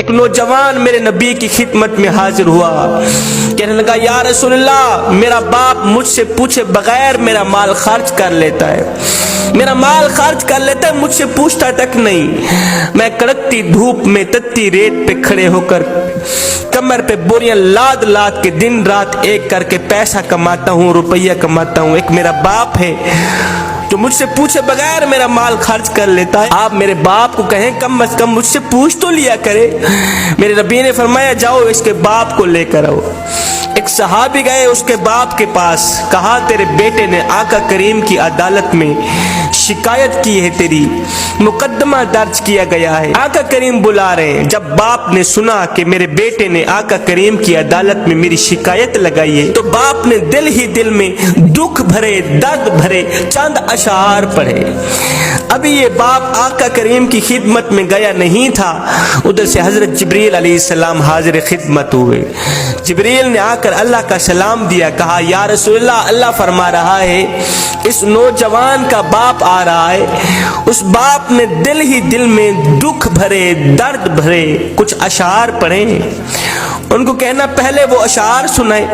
ایک نوجوان میرے نبی کی خدمت میں حاضر ہوا، کہنے لگا یا رسول اللہ میرا باپ مجھ سے پوچھے بغیر میرا مال خرچ کر لیتا ہے، میرا مال خرچ کر لیتا ہے، مجھ سے پوچھتا تک نہیں۔ میں کڑکتی دھوپ میں تتی ریت پہ کھڑے ہو کر کمر پہ بوریاں لاد لاد کے دن رات ایک کر کے پیسہ کماتا ہوں، روپیہ کماتا ہوں۔ ایک میرا باپ ہے جو مجھ سے پوچھے بغیر میرا مال خرچ کر لیتا ہے، آپ میرے باپ کو کہیں کم از کم مجھ سے پوچھ تو لیا کرے۔ میرے نبی نے فرمایا جاؤ اس کے باپ کو لے کر آؤ۔ ایک صحابی گئے اس کے باپ کے پاس، کہا تیرے بیٹے نے آقا کریم کی عدالت میں شکایت کی ہے، تیری مقدمہ درج کیا گیا ہے، آقا کریم بلا رہے ہیں۔ جب باپ نے سنا کہ میرے بیٹے نے آقا کریم کی عدالت میں میری شکایت لگائی ہے تو باپ نے دل ہی دل میں دکھ بھرے درد بھرے چند اشعار پڑھے۔ ابھی یہ باپ آقا کریم کی خدمت میں گیا نہیں تھا، ادھر سے حضرت جبریل علیہ السلام حاضر خدمت ہوئے۔ جبریل نے آ کر اللہ کا سلام دیا، کہا یا رسول اللہ، اللہ فرما رہا ہے اس نوجوان کا باپ آ رہا ہے۔ اس باپ نے دل ہی دل میں دکھ بھرے درد بھرے کچھ اشعار پڑھے، ان کو کہنا پہلے وہ اشعار سنائے،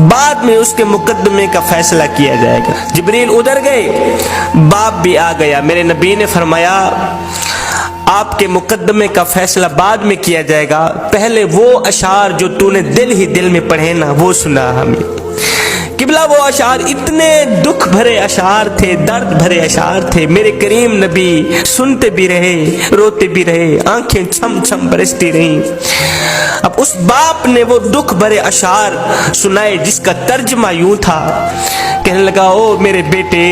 بعد میں اس کے مقدمے کا فیصلہ کیا جائے گا۔ جبریل ادھر گئے، باپ بھی آ گیا۔ میرے نبی نے فرمایا آپ کے مقدمے کا فیصلہ بعد میں کیا جائے گا، پہلے وہ اشعار جو تو نے دل ہی دل میں پڑھے نا وہ سنا ہمیں۔ قبلہ وہ اشعار اتنے دکھ بھرے اشعار تھے، درد بھرے اشعار تھے، میرے کریم نبی سنتے بھی رہے، روتے بھی رہے، آنکھیں چھم چھم برستی رہیں۔ اب اس باپ نے وہ دکھ بھرے اشعار سنائے جس کا ترجمہ یوں تھا، کہنے لگا او میرے بیٹے،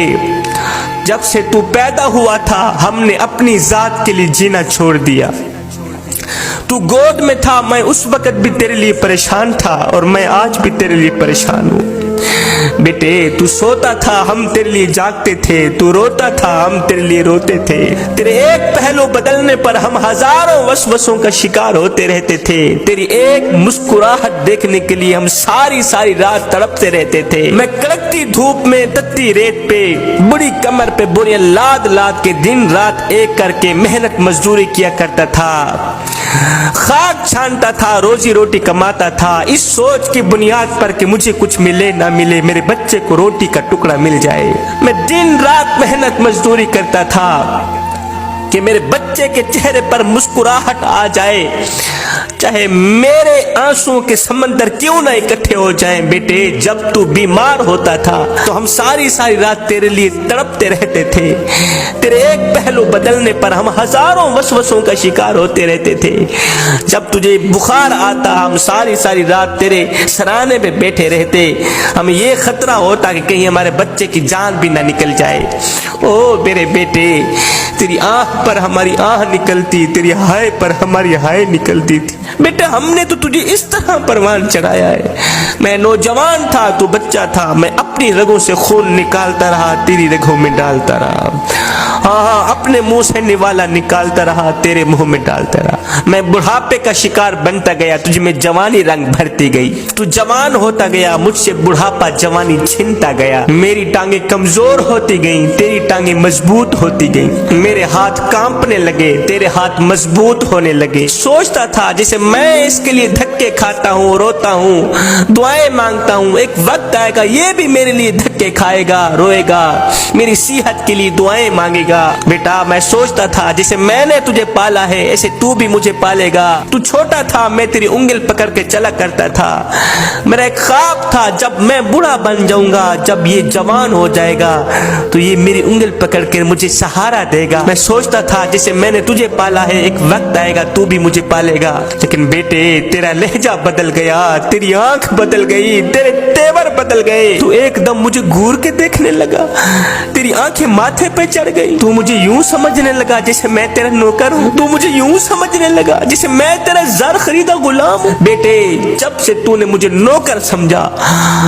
جب سے تو پیدا ہوا تھا ہم نے اپنی ذات کے لیے جینا چھوڑ دیا۔ تو گود میں تھا میں اس وقت بھی تیرے لیے پریشان تھا اور میں آج بھی تیرے لیے پریشان ہوں۔ بیٹے تو سوتا تھا ہم تیرے لیے جاگتے تھے، تو روتا تھا ہم تیرے لیے روتے تھے، تیرے ایک پہلو بدلنے پر ہم ہزاروں وسوسوں کا شکار ہوتے رہتے تھے، تیری ایک مسکراہٹ دیکھنے کے لیے ہم ساری ساری رات تڑپتے رہتے تھے۔ میں کڑکتی دھوپ میں تتی ریت پہ بڑی کمر پہ بوریاں لاد لاد کے دن رات ایک کر کے محنت مزدوری کیا کرتا تھا، خاک چھانتا تھا، روزی روٹی کماتا تھا، اس سوچ کی بنیاد پر کہ مجھے کچھ ملے نہ ملے میرے بچے کو روٹی کا ٹکڑا مل جائے۔ میں دن رات محنت مزدوری کرتا تھا کہ میرے بچے کے چہرے پر مسکراہٹ آ جائے، چاہے میرے آنسوں کے سمندر کیوں نہ اکٹھے ہو جائیں۔ بیٹے جب تو بیمار ہوتا تھا تو ہم ساری ساری رات تیرے لیے تڑپتے رہتے تھے، تیرے ایک پہلو بدلنے پر ہم ہزاروں وسوسوں کا شکار ہوتے رہتے تھے، جب تجھے بخار آتا ہم ساری ساری رات تیرے سرانے پہ بیٹھے رہتے، ہمیں یہ خطرہ ہوتا کہ کہیں ہمارے بچے کی جان بھی نہ نکل جائے۔ او میرے بیٹے، تیری آنکھ پر ہماری آنکھ نکلتی، تیری ہائے پر ہماری ہائے نکلتی تھی۔ بیٹا ہم نے تو تجھے اس طرح پروان چڑھایا ہے، میں نوجوان تھا تو بچہ تھا، میں اپنی رگوں سے خون نکالتا رہا تیری رگوں میں ڈالتا رہا، ہاں اپنے منہ سے نوالا نکالتا رہا تیرے منہ میں ڈالتا رہا۔ میں بڑھاپے کا شکار بنتا گیا، تجھ میں جوانی رنگ بھرتی گئی، تو جوان ہوتا گیا، مجھ سے بڑھاپا جوانی چھنتا گیا، میری ٹانگیں کمزور ہوتی گئیں، تیری ٹانگیں مضبوط ہوتی گئیں، میرے ہاتھ کانپنے لگے، تیرے ہاتھ مضبوط ہونے لگے۔ سوچتا تھا جیسے میں اس کے لیے دھکے کھاتا ہوں، روتا ہوں، دعائیں مانگتا ہوں، ایک وقت آئے گا یہ بھی میرے لیے دھکے کھائے گا، روئے گا، میری صحت کے لیے دعائیں مانگے گا۔ بیٹا میں سوچتا تھا جیسے میں نے تجھے پالا ہے ایسے تو بھی مجھے پالے گا، تو چھوٹا تھا میں تیری انگل پکڑ کے چلا کرتا تھا، میرا ایک خواب تھا جب میں بوڑھا بن جاؤں گا، جب یہ جوان ہو جائے گا تو یہ میری انگل پکڑ کے مجھے سہارا دے گا۔ میں سوچتا تھا جیسے میں نے تجھے پالا ہے ایک وقت آئے گا تو بھی مجھے پالے گا، لیکن بیٹے تیرا لہجہ بدل گیا، تیری آنکھ بدل گئی، تیرے تیور بدل گئے، تو ایک دم مجھے گور کے دیکھنے لگا، تیری آنکھیں ماتھے پہ چڑھ گئی، تو مجھے یوں سمجھنے لگا جیسے میں تیرا نوکر ہوں، تو مجھے یوں سمجھنے لگا جیسے میں تیرا زر خریدا غلام ہوں۔ بیٹے جب سے تو نے مجھے نوکر سمجھا،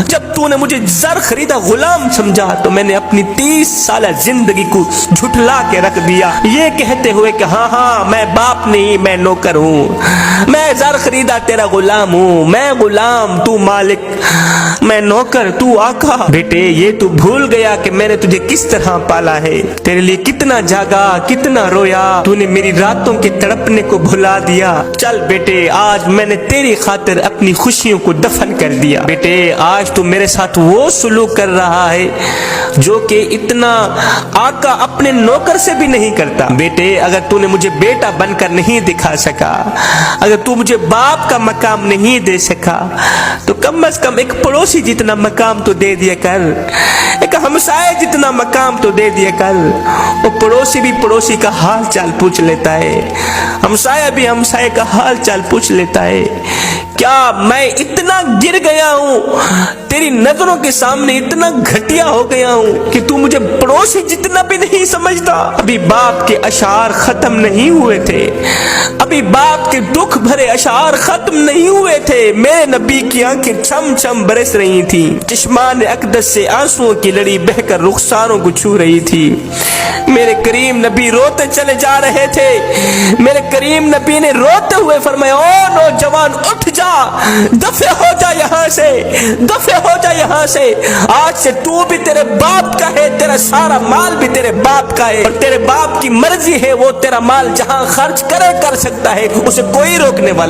جب تو نے مجھے زر خریدا غلام سمجھا تو میں نے اپنی 30 سالہ زندگی کو جھٹلا کے رکھ دیا، یہ کہتے ہوئے کہ ہاں ہاں میں باپ نہیں میں نوکر ہوں، میں زر خریدا تیرا غلام ہوں، میں غلام تو مالک، میں نوکر تو آقا۔ بیٹے یہ تو بھول گیا کہ میں نے تجھے کس طرح پالا ہے، تیرے لیے کتنا جاگا، کتنا رویا، تو نے میری راتوں کے تڑپنے کو بھلا دیا. چل بیٹے آج میں نے تیری خاطر اپنی خوشیوں کو دفن کر دیا. بیٹے آج تو میرے ساتھ وہ سلوک کر رہا ہے جو کہ اتنا آقا اپنے نوکر سے بھی نہیں کرتا. بیٹے اگر تو نے مجھے بیٹا بن کر نہیں دکھا سکا, اگر تو مجھے باپ کا مقام نہیں دے سکا, تو کم از کم ایک پڑوسی جتنا مقام تو دے دیا کر, ایک ہمسائے جتنا مقام تو دے دیا کر. وہ پڑوسی بھی پڑوسی کا حال چال پوچھ لیتا ہے, ہمسایہ بھی ہمسائے کا حال چال پوچھ لیتا ہے. کیا میں اتنا گر گیا ہوں تیری نظروں کے سامنے, اتنا گھٹیا ہو گیا ہوں کہ تو مجھے پڑوسی جتنا بھی نہیں سمجھتا؟ ابھی باپ کے اشعار ختم نہیں ہوئے تھے, ابھی باپ کے دکھ بھرے اشعار ختم نہیں ہوئے تھے. میرے نبی کی آنکھیں چھم چھم برس رہی تھی, چشمان اقدس سے آنسوؤں کی لڑی بہ کر رخساروں کو چھو رہی تھی. میرے کریم نبی روتے چلے جا رہے تھے. میرے کریم نبی نے روتے ہوئے فرمایا, او نوجوان اٹھ جا, دفع ہو جا یہاں سے, دفع ہو جا یہاں سے. آج سے تو بھی تیرے باپ کا ہے, تیرا سارا مال بھی تیرے باپ کا ہے, اور تیرے باپ کی مرضی ہے, وہ تیرا مال جہاں خرچ کرے کر سکتا ہے, اسے کوئی روکنے والا